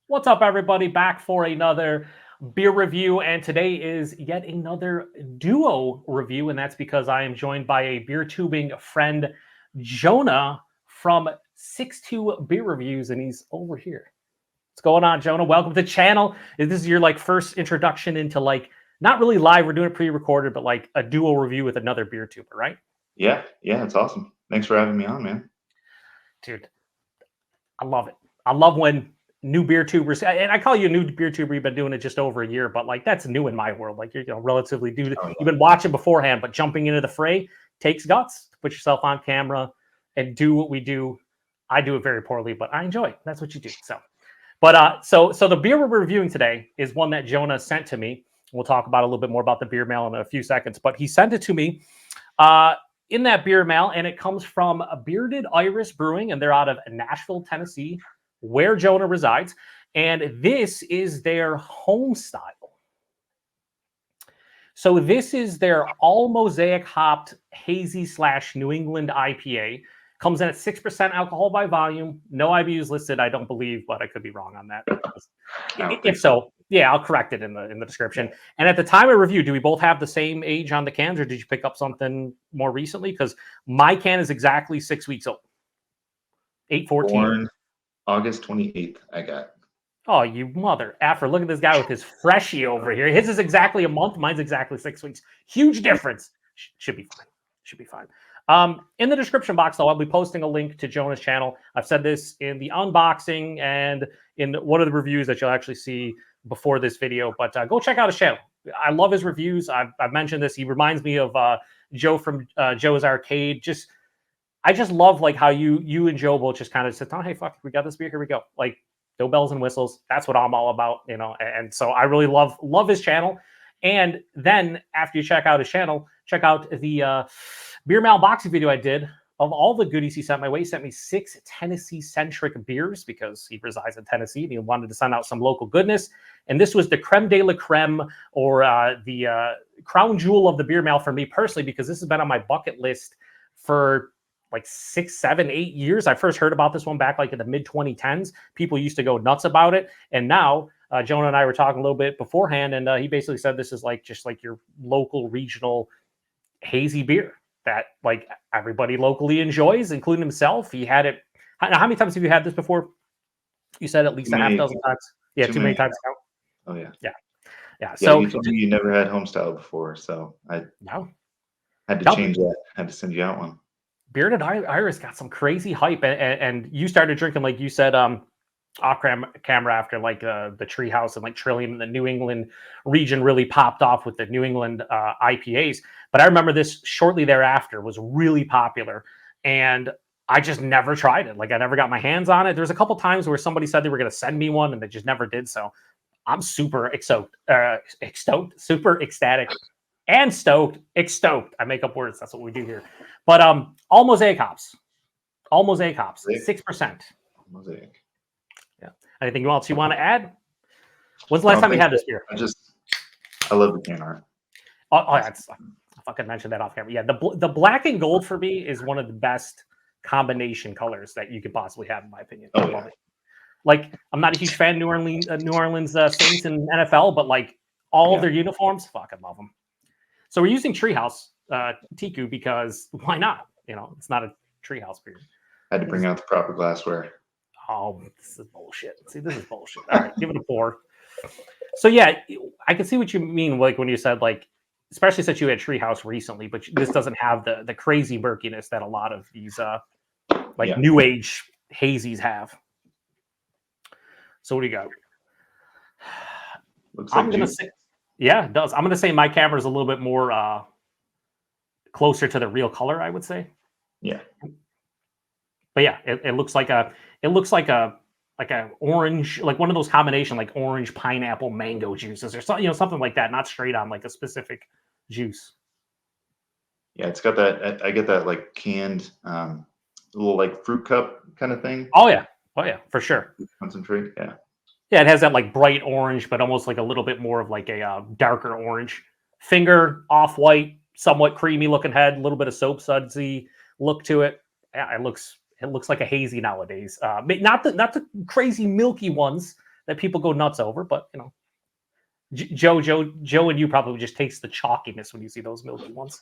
What's up, everybody? Back for another beer review, and today is yet another duo review, and that's because I am joined by a BeerTubing friend, Jonah from 62 Beer Reviews, and he's over here. What's going on, Jonah? Welcome to the channel. This is your first introduction into not really live. We're doing it pre-recorded, but like a duo review with another BeerTuber, right? Yeah, it's awesome. Thanks for having me on, man. Dude, I love it. I love when new beer tubers, and I call you a new beer tuber, you've been doing it just over a year, but that's new in my world. You're relatively new. Oh, yeah. You've been watching beforehand, but jumping into the fray takes guts to put yourself on camera and do what we do. I do it very poorly, but I enjoy it. That's what you do. So the beer we're reviewing today is one that Jonah sent to me. We'll talk about a little bit more about the beer mail in a few seconds, but he sent it to me in that beer mail, and it comes from Bearded Iris Brewing, and they're out of Nashville, Tennessee, where Jonah resides, and this is their Homestyle. So this is their all Mosaic hopped hazy / New England IPA. Comes in at 6% alcohol by volume. No IBUs listed, I don't believe, but I could be wrong on that. If so, yeah, I'll correct it in the description. And at the time of review, do we both have the same age on the cans, or did you pick up something more recently? Because my can is exactly 6 weeks old. 8/14. Born August 28th, I got. Oh, you mother effer. Look at this guy with his freshie over here. His is exactly a month. Mine's exactly 6 weeks. Huge difference. Should be fine. Should be fine. In the description box, though, I'll be posting a link to Jonah's channel. I've said this in the unboxing and in one of the reviews that you'll actually see before this video, but go check out his channel. I love his reviews. I've mentioned this. He reminds me of Joe from Joe's Arcade. I just love how you and Joe both just kind of said, "Oh, hey, fuck, we got this beer. Here we go." No bells and whistles. That's what I'm all about, And so I really love his channel. And then after you check out his channel, check out the beer mail boxing video I did of all the goodies he sent my way. He sent me 6 Tennessee-centric beers because he resides in Tennessee and he wanted to send out some local goodness. And this was the creme de la creme, or the crown jewel of the beer mail for me personally, because this has been on my bucket list for 6, 7, 8 years. I first heard about this one back in the mid-2010s. People used to go nuts about it. And now Jonah and I were talking a little bit beforehand, and he basically said this is just your local regional hazy beer that everybody locally enjoys, including himself. He had it. How many times have you had this before? You said at least a half dozen times. Yeah, too many times to count. Oh yeah. Yeah. So you told me you never had Homestyle before, so I had to change that. I had to send you out one. Bearded Iris got some crazy hype, and you started drinking, like you said, off camera after the Treehouse and Trillium in the New England region really popped off with the New England IPAs. But I remember this shortly thereafter was really popular, and I just never tried it. I never got my hands on it. There's a couple times where somebody said they were going to send me one, and they just never did. So I'm super super ecstatic. And stoked. I make up words. That's what we do here. But all Mosaic hops. 6%. Mosaic. Yeah. Anything else you want to add? When's the last time you had this beer? I love the can art. Oh, that's, I fucking mentioned that off camera. Yeah, the black and gold for me is one of the best combination colors that you could possibly have, in my opinion. I love it. I'm not a huge fan of New Orleans Saints in NFL, but all of their uniforms, fucking love them. So we're using Treehouse Tiku because why not? It's not a Treehouse beer. I had to bring out the proper glassware. Oh, this is bullshit. See, this is bullshit. All right, give it a 4. So yeah, I can see what you mean. When you said especially since you had Treehouse recently, but this doesn't have the crazy murkiness that a lot of these new age hazies have. So what do you got? Looks like yeah, it does. I'm going to say my camera is a little bit more closer to the real color, I would say. Yeah. But yeah, it looks like a orange, one of those combination orange, pineapple, mango juices or something, something like that, not straight on a specific juice. Yeah, it's got that. I get that canned little fruit cup kind of thing. Oh yeah, for sure. Concentrate. Yeah. Yeah, it has that bright orange, but almost a little bit more of a darker orange. Finger off-white, somewhat creamy looking head, a little bit of soap sudsy look to it. Yeah, it looks like a hazy nowadays. Not the crazy milky ones that people go nuts over. But you know, Joe, and you probably just taste the chalkiness when you see those milky ones,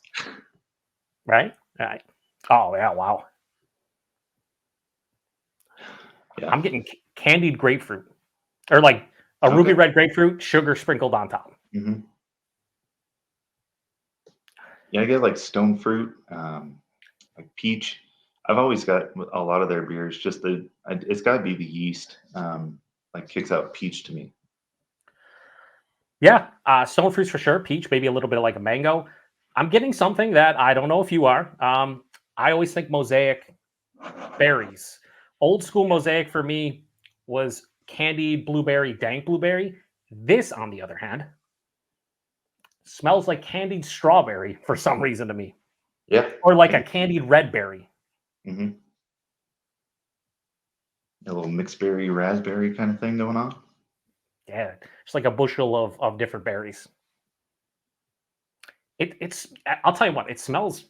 right? All right. Oh yeah, wow. Yeah. I'm getting candied grapefruit, or like a ruby red grapefruit, sugar sprinkled on top. Mm-hmm. Yeah, I get like stone fruit, like peach. I've always got a lot of their beers. Just it's got to be the yeast, like kicks out peach to me. Yeah, stone fruits for sure. Peach, maybe a little bit of like a mango. I'm getting something that I don't know if you are. I always think Mosaic berries. Old school Mosaic for me was candied blueberry, dank blueberry. This, on the other hand, smells like candied strawberry for some reason to me. Yeah. Or like a candied red berry. Mm-hmm. A little mixed berry, raspberry kind of thing going on. Yeah, it's like a bushel of different berries. It's I'll tell you what, it smells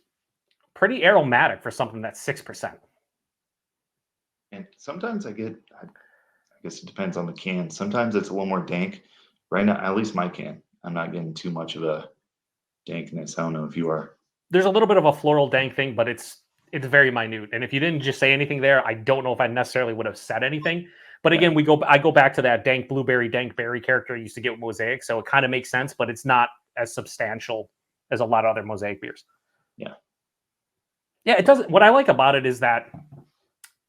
pretty aromatic for something that's 6%. And sometimes I guess it depends on the can. Sometimes it's a little more dank. Right now, at least my can, I'm not getting too much of a dankness. I don't know if you are. There's a little bit of a floral dank thing, but it's very minute. And if you didn't just say anything there, I don't know if I necessarily would have said anything. But again, I go back to that dank blueberry, dank berry character I used to get with Mosaic, so it kind of makes sense, but it's not as substantial as a lot of other Mosaic beers. Yeah. Yeah, it doesn't. What I like about it is that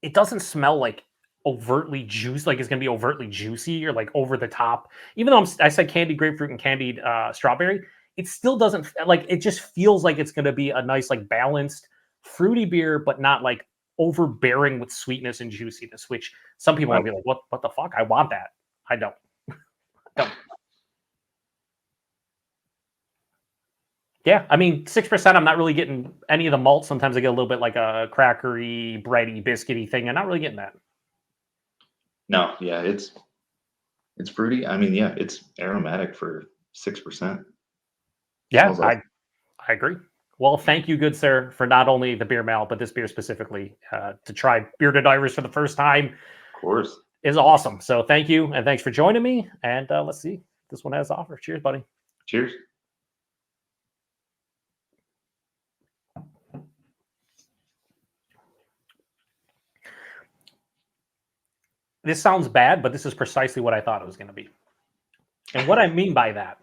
it doesn't smell like overtly juice, like it's going to be overtly juicy or like over the top. Even though I said candied grapefruit and candied strawberry, it still doesn't like. It just feels like it's going to be a nice, like balanced, fruity beer, but not like overbearing with sweetness and juiciness. Which some people might be like, "What the fuck? I want that." I don't. Yeah, I mean, 6%, I'm not really getting any of the malt. Sometimes I get a little bit like a crackery, bready, biscuity thing. I'm not really getting that. No, yeah, it's fruity. I mean, yeah, it's aromatic for 6%. Yeah, awesome. I agree. Well, thank you, good sir, for not only the beer mail, but this beer specifically. To try Bearded Iris for the first time, of course, is awesome. So thank you, and thanks for joining me. And let's see, this one has to offer. Cheers, buddy. Cheers. This sounds bad, but this is precisely what I thought it was going to be. And what I mean by that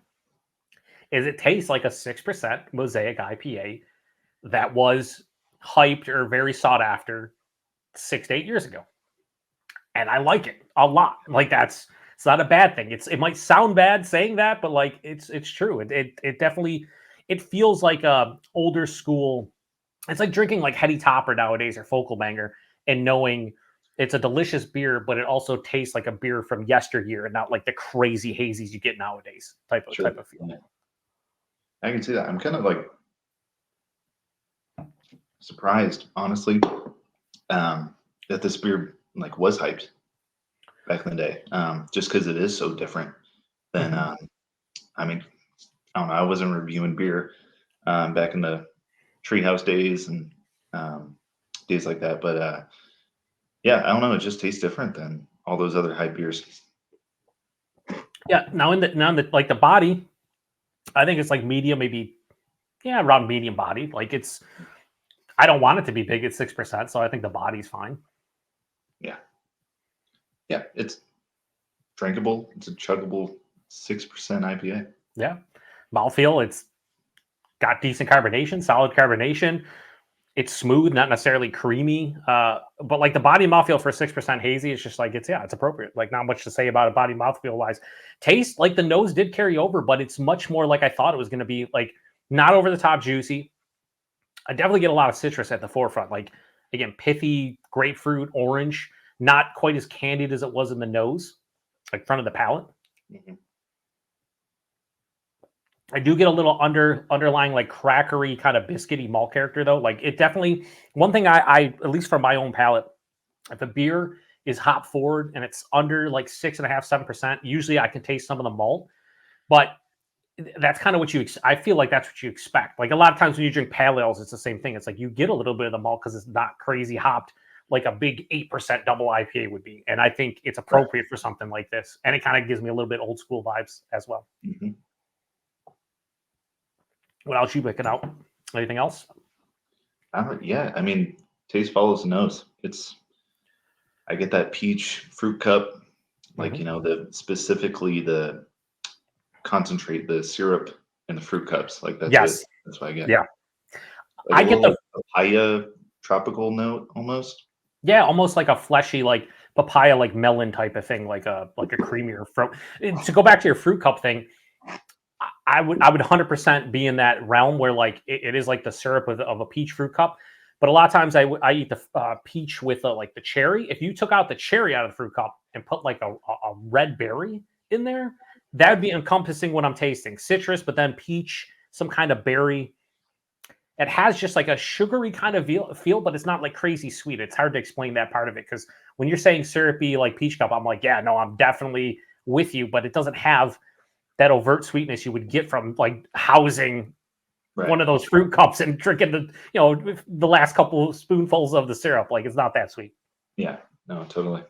is it tastes like a 6% Mosaic IPA that was hyped or very sought after 6 to 8 years ago. And I like it a lot. Like it's not a bad thing. It might sound bad saying that, but like it's true. It definitely, it feels like a older school. It's like drinking like Heady Topper nowadays or Focal Banger and knowing it's a delicious beer, but it also tastes like a beer from yesteryear and not like the crazy hazies you get nowadays type of feel. Yeah. I can see that. I'm kind of like surprised, honestly, that this beer like was hyped back in the day, just because it is so different than. I mean, I don't know. I wasn't reviewing beer back in the Treehouse days and days like that, but yeah, I don't know. It just tastes different than all those other hype beers. Yeah. Now in the like the body, I think it's like medium, maybe around medium body. Like I don't want it to be big at 6%, so I think the body's fine. Yeah. Yeah, it's drinkable. It's a chuggable 6% IPA. Yeah. Mouthfeel, it's got decent carbonation, solid carbonation. It's smooth, not necessarily creamy. But like the body mouthfeel for 6% hazy, it's just like it's appropriate. Like not much to say about a body mouthfeel wise. Taste, like the nose did carry over, but it's much more like I thought it was going to be, like not over the top juicy. I definitely get a lot of citrus at the forefront. Like again, pithy, grapefruit, orange, not quite as candied as it was in the nose, like front of the palate. Mm-hmm. I do get a little underlying like crackery kind of biscuity malt character though. Like it definitely, one thing I at least from my own palate, if a beer is hop forward and it's under like 6.5%, 7%, usually I can taste some of the malt, but that's kind of what I feel like that's what you expect. Like a lot of times when you drink pale ales, it's the same thing. It's like you get a little bit of the malt because it's not crazy hopped like a big 8% double IPA would be. And I think it's appropriate for something like this. And it kind of gives me a little bit old school vibes as well. Mm-hmm. What else you picking out? Anything else? Yeah, I mean, taste follows the nose. I get that peach fruit cup, like, specifically the concentrate, the syrup in the fruit cups. Like that's it. That's what I get. Yeah. Like I get the papaya tropical note almost. Yeah, almost like a fleshy, like papaya, like melon type of thing, like a creamier fruit. To go back to your fruit cup thing, I would 100% be in that realm where like it is like the syrup of a peach fruit cup. But a lot of times I eat the peach with like the cherry. If you took out the cherry out of the fruit cup and put like a red berry in there, that would be encompassing what I'm tasting. Citrus, but then peach, some kind of berry. It has just like a sugary kind of feel, but it's not like crazy sweet. It's hard to explain that part of it because when you're saying syrupy like peach cup, I'm like, yeah, no, I'm definitely with you, but it doesn't have that overt sweetness you would get from like housing one of those fruit cups and drinking the last couple spoonfuls of the syrup. Like it's not that sweet. Yeah, no, totally.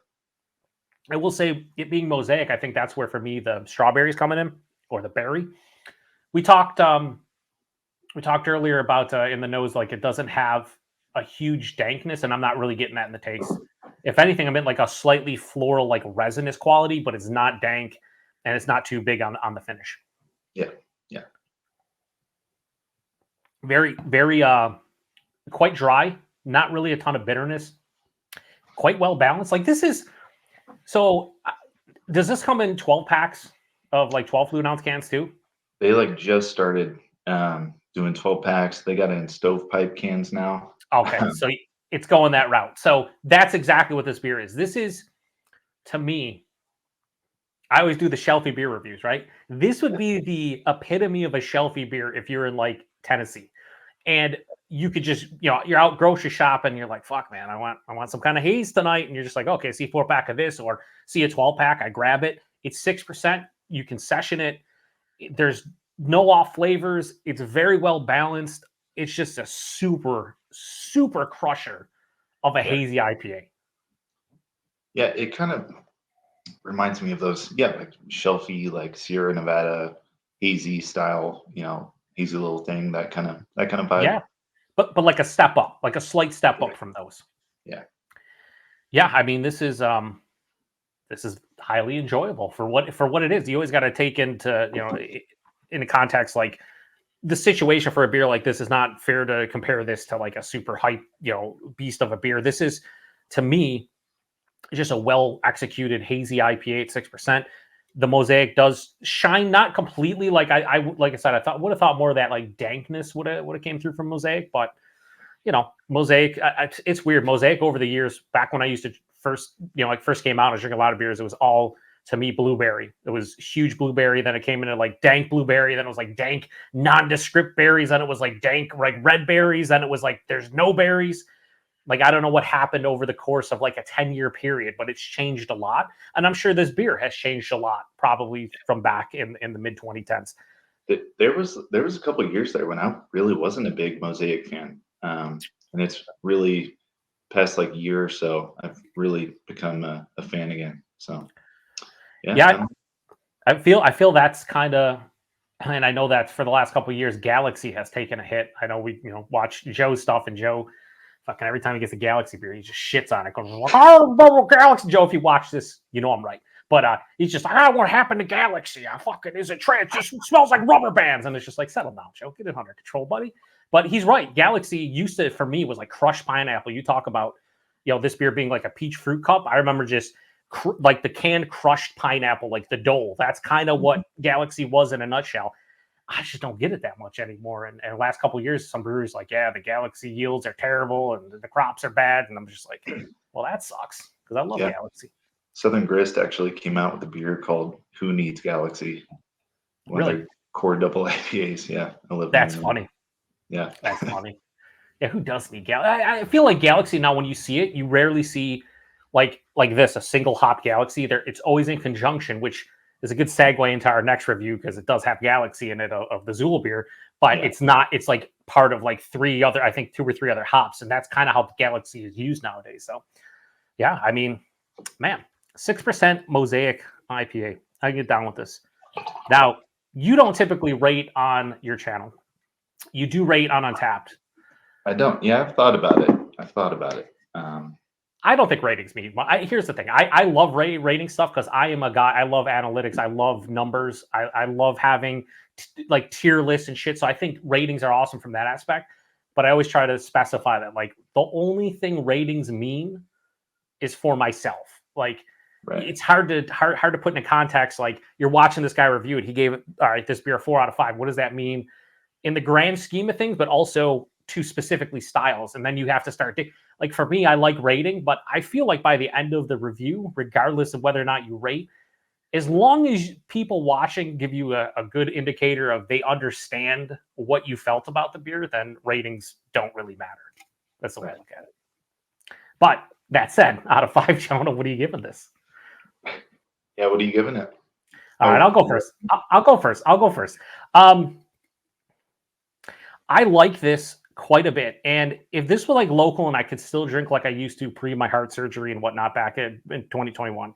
I will say it being Mosaic, I think that's where for me the strawberries coming in or the berry. We talked earlier about in the nose, like it doesn't have a huge dankness, and I'm not really getting that in the taste. If anything, I'm in like a slightly floral, like resinous quality, but it's not dank and it's not too big on the finish. Yeah. Yeah. Very, very quite dry, not really a ton of bitterness, quite well balanced. Like this is so does this come in 12 packs of like 12 fluid ounce cans too? They like just started doing 12 packs. They got it in stovepipe cans now. Okay, so it's going that route. So that's exactly what this beer is. This is, to me, I always do the shelfie beer reviews, right? This would be the epitome of a shelfie beer if you're in like Tennessee. And you could just, you're out grocery shopping, you're like, fuck, man, I want some kind of haze tonight. And you're just like, okay, see a 4-pack of this or see a 12-pack, I grab it. It's 6%. You can session it. There's no off flavors. It's very well balanced. It's just a super, super crusher of a hazy IPA. Yeah, it kind of reminds me of those, like shelfie, like Sierra Nevada hazy style, hazy little thing, that kind of vibe. Yeah, but like a step up, like a slight step up from those. Yeah. I mean, this is highly enjoyable for what it is. You always got to take into in a context like the situation for a beer like this is not fair to compare this to like a super hype beast of a beer. This is, to me, just a well executed hazy IPA at 6%. The Mosaic does shine, not completely. Like like I said, I would have thought more of that like dankness would have came through from Mosaic, but Mosaic, it's weird. Mosaic over the years, back when I used to first came out, I was drinking a lot of beers. It was all, to me, blueberry. It was huge blueberry. Then it came into like dank blueberry. Then it was like dank nondescript berries. Then it was like dank like red berries. Then it was like there's no berries. Like, I don't know what happened over the course of like a 10-year period, but it's changed a lot. And I'm sure this beer has changed a lot, probably from back in the mid 2010s. There was a couple of years there when I really wasn't a big Mosaic fan. And it's really past like year or so, I've really become a fan again. So yeah, I feel that's kind of, and I know that for the last couple of years, Galaxy has taken a hit. I know we watch Joe's stuff, and Joe fucking every time he gets a Galaxy beer, he just shits on it. Goes like, oh, Galaxy. Joe, if you watch this, I'm right. But he's just like, what happened to Galaxy? Is it trash? It just smells like rubber bands. And it's just like, settle down, Joe. Get it under control, buddy. But he's right. Galaxy used to, for me, was like crushed pineapple. You talk about, this beer being like a peach fruit cup. I remember just like the canned crushed pineapple, like the Dole. That's kind of what Galaxy was in a nutshell. I just don't get it that much anymore. And the last couple of years, some breweries like, the Galaxy yields are terrible and the crops are bad. And I'm just like, well, that sucks because I love Galaxy. Southern Grist actually came out with a beer called Who Needs Galaxy? One of their core double IPAs. Yeah. That's funny. Yeah. That's funny. Yeah. Who does need Galaxy? I feel like Galaxy now, when you see it, you rarely see like this, a single hop Galaxy there. It's always in conjunction, which is a good segue into our next review because it does have Galaxy in it of the Zula beer, but Yeah. it's not. It's like part of like three other, I think 2 or 3 other hops, and that's kind of how Galaxy is used nowadays. So, yeah, I mean, man, 6% Mosaic IPA. I can get down with this. Now, you don't typically rate on your channel. You do rate on Untapped. I don't. Yeah, I've thought about it. I don't think ratings mean. Here's the thing. I love rating stuff because I am a guy. I love analytics. I love numbers. I love having like tier lists and shit. So I think ratings are awesome from that aspect. But I always try to specify that like the only thing ratings mean is for myself. Like Right. it's hard to put into context. Like you're watching this guy review it. He gave it, all right, this beer 4 out of 5. What does that mean in the grand scheme of things? But also to specifically styles, and then you have to start like for me, I like rating, but I feel like by the end of the review, regardless of whether or not you rate, as long as people watching give you a good indicator of they understand what you felt about the beer, then ratings don't really matter. That's the way I look at it. But that said, out of 5, Jonah, what are you giving this? Yeah, what are you giving it? All right, I'll go first. I'll go first. I like this quite a bit. And if this were like local and I could still drink like I used to pre my heart surgery and whatnot back in 2021,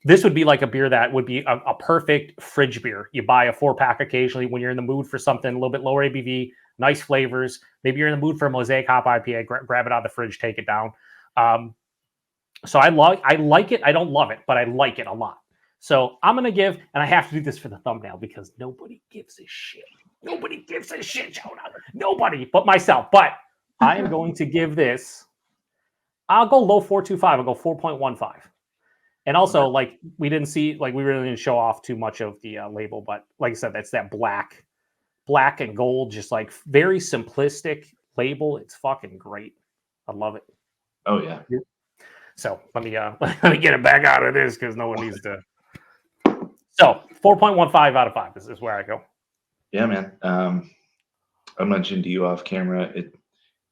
this would be like a beer that would be a perfect fridge beer. You buy a 4-pack occasionally when you're in the mood for something a little bit lower ABV, nice flavors. Maybe you're in the mood for a Mosaic hop IPA, grab it out of the fridge, take it down. So I like it. I don't love it, but I like it a lot. So I'm going to give, and I have to do this for the thumbnail because nobody gives a shit. Nobody gives a shit, Jonah. Nobody but myself. But I am going to give this, I'll go low 4.25. I'll go 4.15. And also, like, we really didn't show off too much of the label, but like I said, that's that black and gold, just like very simplistic label. It's fucking great. I love it. Oh, yeah. So let me get it back out of this because no one needs to. So 4.15 out of 5 is where I go. Yeah, man. I mentioned to you off camera,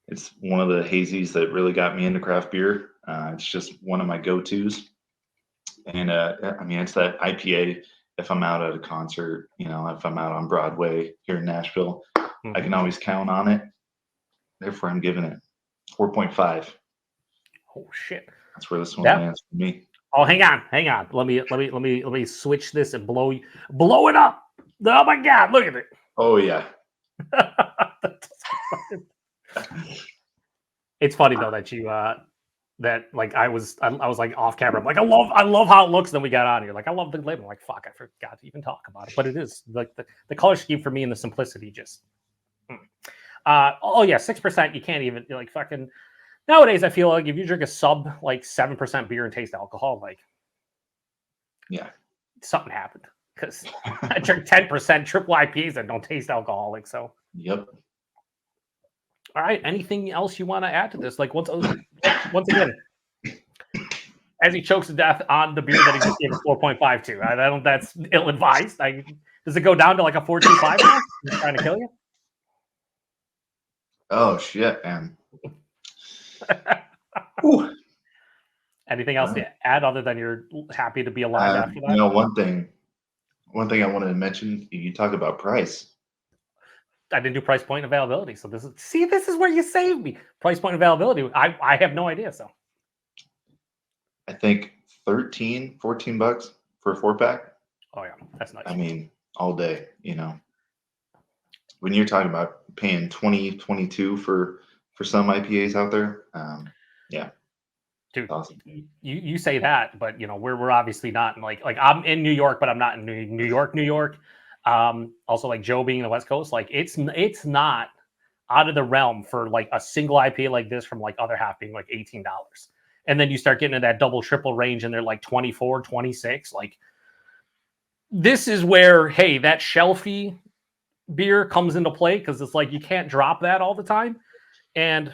it's one of the hazies that really got me into craft beer. It's just one of my go-tos. And I mean, it's that IPA. If I'm out at a concert, if I'm out on Broadway here in Nashville, I can always count on it. Therefore, I'm giving it 4.5. Oh shit! That's where this one lands for me. Oh, hang on. Let me switch this and blow it up. Oh my god! Look at it. Oh yeah. It's funny though that you that like I was like off camera. I'm like I love how it looks. Then we got on here. Like I love the label. I'm like fuck, I forgot to even talk about it. But it is like the color scheme for me and the simplicity just. Oh yeah, 6%. You can't even like fucking. Nowadays, I feel like if you drink a sub like 7% beer and taste alcohol, like yeah, something happened. Because I drink 10% triple IPAs that don't taste alcoholic. So yep. All right. Anything else you want to add to this? Like once again, as he chokes to death on the beer that he just gave a 4.5 to. I don't. That's ill advised. Does it go down to like a 4.25 now? He's trying to kill you. Oh shit, man. Anything else to add other than you're happy to be alive after that? One thing I wanted to mention. You talk about price. I didn't do price point availability. So this is where you saved me. Price point availability. I have no idea. So I think $13, $14 for a 4-pack. Oh yeah, that's nice. I mean, all day, when you're talking about paying 20, 22 for some IPAs out there. Yeah. Dude, awesome. You say that, but we're obviously not in like I'm in New York, but I'm not in New York. Also like Joe being in the West Coast, like it's not out of the realm for like a single IPA like this from like other half being like $18. And then you start getting into that double triple range and they're like 24, 26. Like this is where, hey, that shelfie beer comes into play because it's like you can't drop that all the time. And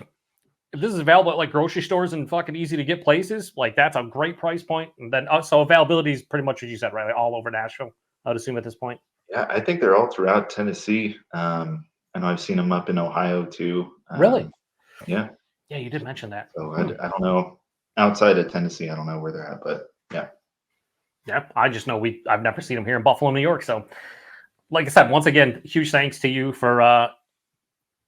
if this is available at like grocery stores and fucking easy to get places, like that's a great price point. And then so availability is pretty much what you said, right? Like all over Nashville, I would assume at this point. Yeah, I think they're all throughout Tennessee. I know I've seen them up in Ohio too. Really? Yeah. Yeah, you did mention that. So I don't know. Outside of Tennessee, I don't know where they're at, but yeah. Yeah, I just know I've never seen them here in Buffalo, New York. So, like I said, once again, huge thanks to you for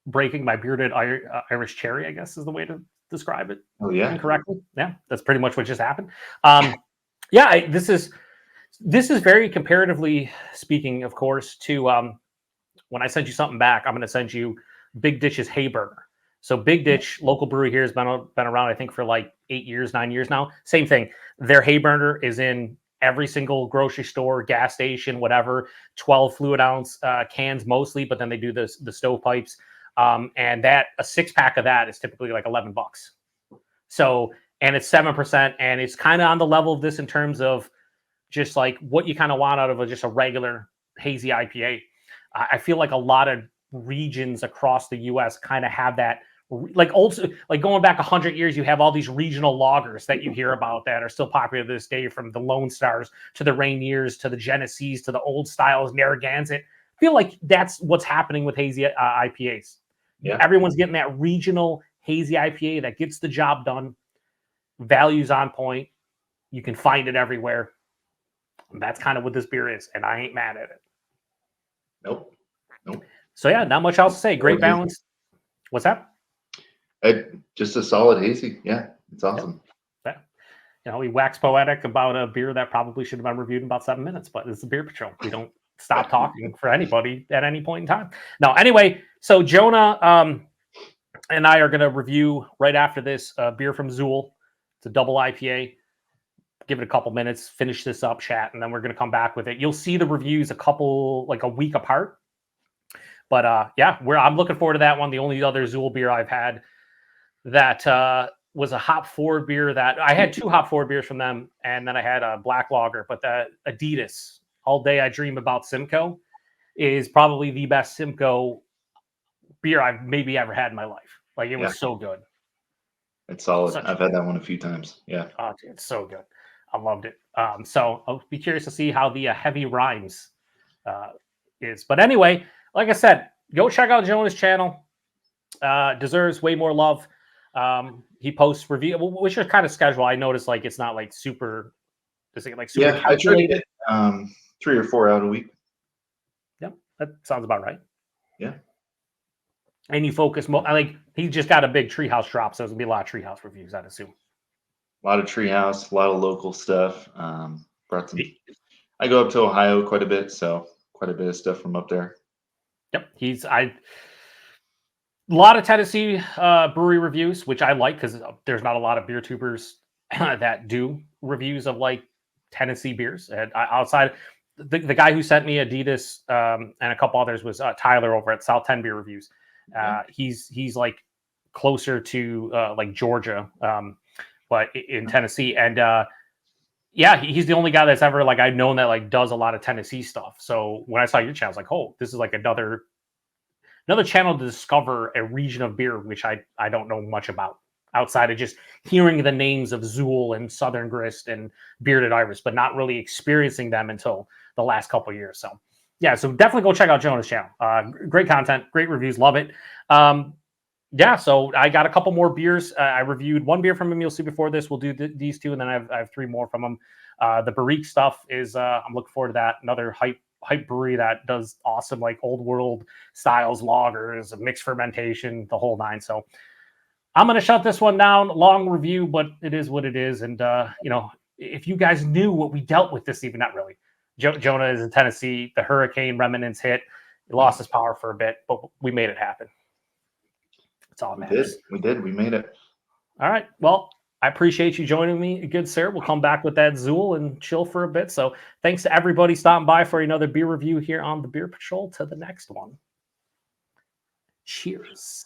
breaking my bearded Irish cherry, I guess is the way to describe it. Oh yeah. Incorrectly. Yeah, that's pretty much what just happened. Yeah, this is very comparatively speaking, of course, to when I send you something back, I'm going to send you Big Ditch's Hay Burner. So Big Ditch, local brewery here, has been around, I think, for like 8 years, 9 years now. Same thing. Their Hay Burner is in every single grocery store, gas station, whatever. 12 fluid ounce cans mostly, but then they do the stovepipes. And that a 6-pack of that is typically like $11. So, and it's 7%, and it's kind of on the level of this in terms of just like what you kind of want out of just a regular hazy IPA. I feel like a lot of regions across the U.S. kind of have that, like going back 100 years, you have all these regional lagers that you hear about that are still popular to this day, from the Lone Stars to the Rainiers to the Genesees to the Old Styles, Narragansett. I feel like that's what's happening with hazy IPAs. Yeah. Everyone's getting that regional hazy IPA that gets the job done. Values on point. You can find it everywhere. And that's kind of what this beer is, and I ain't mad at it. Nope. So yeah, not much else to say. Great balance. What's that? Just a solid hazy. Yeah, it's awesome. Yeah. You know, we wax poetic about a beer that probably should have been reviewed in about 7 minutes, but it's the Beer Patrol. We don't stop talking for anybody at any point in time. No, anyway, so Jonah and I are going to review right after this beer from Zool. It's a double IPA. Give it a couple minutes, finish this up, chat, and then we're going to come back with it. You'll see the reviews a week apart. But yeah, I'm looking forward to that one. The only other Zool beer I've had that was a hop forward beer that I had 2 hop forward beers from them, and then I had a black lager. But the Adidas All Day I Dream About Simcoe is probably the best Simcoe beer I've maybe ever had in my life. Like, it was so good. It's solid. I've had that one a few times. Yeah. Oh, dude, it's so good. I loved it. So I'll be curious to see how the Heavy Rhymes is. But anyway, like I said, go check out Jonah's channel. Deserves way more love. He posts review, which is kind of scheduled. I noticed like it's not like super. Is it like super? Yeah, I try to get 3 or 4 out a week. Yep, that sounds about right. Yeah. And you focus more. I think he just got a big Treehouse drop, so there's gonna be a lot of Treehouse reviews, I'd assume. A lot of Treehouse, a lot of local stuff. Brought some. I go up to Ohio quite a bit, so quite a bit of stuff from up there. Yep, a lot of Tennessee brewery reviews, which I like because there's not a lot of beer tubers that do reviews of like Tennessee beers. And outside, the guy who sent me Adidas and a couple others was Tyler over at South 10 Beer Reviews. He's like closer to like Georgia, but in Tennessee, and yeah, he's the only guy that's ever like I've known that like does a lot of Tennessee stuff. So when I saw your channel, I was like, oh, this is like another channel to discover a region of beer which I don't know much about outside of just hearing the names of Zool and Southern Grist and Bearded Iris, but not really experiencing them until the last couple of years. So yeah, so definitely go check out Jonah's channel. Great content, great reviews, love it. Yeah, so I got a couple more beers. I reviewed 1 beer from him. You'll see before this. We'll do these 2, and then I have 3 more from him. The Barrique stuff is I'm looking forward to that. Another hype brewery that does awesome like old world styles lagers, mixed fermentation, the whole 9. So I'm gonna shut this one down. Long review, but it is what it is. And you know, if you guys knew what we dealt with this evening, not really. Jonah is in Tennessee. The hurricane remnants hit. He lost his power for a bit, but we made it happen. That's all that matters. We did. We made it. All right. Well, I appreciate you joining me, good sir. We'll come back with that Zool and chill for a bit. So thanks to everybody stopping by for another beer review here on the Beer Patrol. To the next one. Cheers.